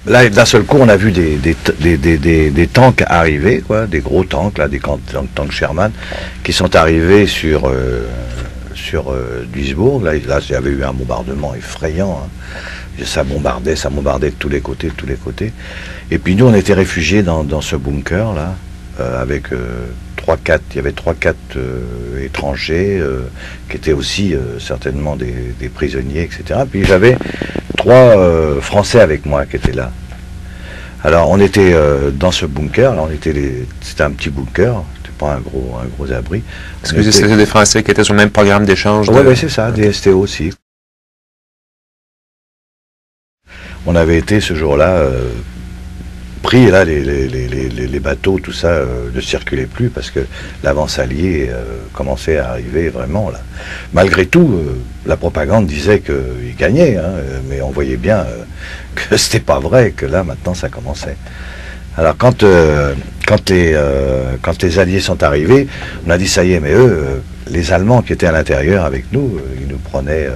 Là, d'un seul coup, on a vu des tanks arriver, quoi, des gros tanks, là, des tanks Sherman, qui sont arrivés sur Duisbourg. Là, il y avait eu un bombardement effrayant. Hein. Ça bombardait de tous les côtés, de tous les côtés. Et puis nous, on était réfugiés dans ce bunker, là, avec il y avait 3-4 étrangers qui étaient aussi certainement des prisonniers, etc. Puis j'avais 3 Français avec moi qui étaient là. Alors on était dans ce bunker, là, c'était un petit bunker, c'était pas un gros abri. Est-ce que c'était des Français qui étaient sur le même programme d'échange? Oui, c'est ça, des STO aussi. On avait été ce jour-là pris, et là les bateaux, tout ça, ne circulaient plus parce que l'avance alliée commençait à arriver vraiment là. Malgré tout, la propagande disait qu'ils gagnaient, hein, mais on voyait bien que c'était pas vrai, que là maintenant ça commençait. Alors quand les Alliés sont arrivés, on a dit ça y est, mais eux, les Allemands qui étaient à l'intérieur avec nous, ils nous prenaient...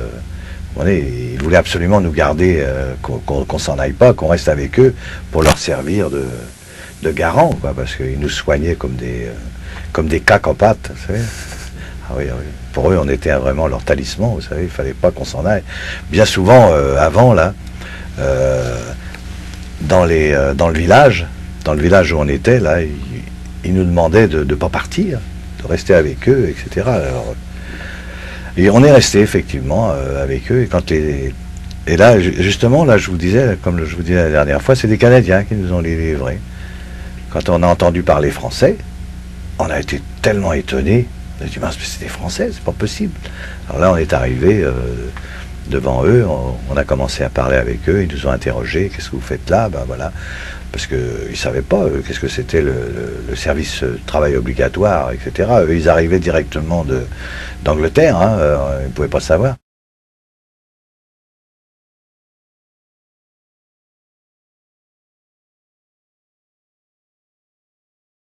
ils voulaient absolument nous garder, qu'on s'en aille pas, qu'on reste avec eux pour leur servir de garant, quoi, parce qu'ils nous soignaient comme des cacs en pâte, vous savez. Ah oui, oui. Pour eux, on était vraiment leur talisman, vous savez, il fallait pas qu'on s'en aille. Bien souvent, avant, là, dans le village où on était, là, ils nous demandaient de ne pas partir, de rester avec eux, etc. Alors, et on est resté effectivement avec eux. Et là, justement, là, je vous disais, comme je vous disais la dernière fois, c'est des Canadiens qui nous ont les livrés. Quand on a entendu parler français, on a été tellement étonnés. On a dit, mince, mais c'est des Français, c'est pas possible. Alors là, on est arrivé devant eux, on a commencé à parler avec eux, ils nous ont interrogés, qu'est-ce que vous faites là? Ben voilà. Parce qu'ils ne savaient pas qu'est-ce que c'était le service travail obligatoire, etc. Eux, ils arrivaient directement d'Angleterre, hein, ils ne pouvaient pas savoir.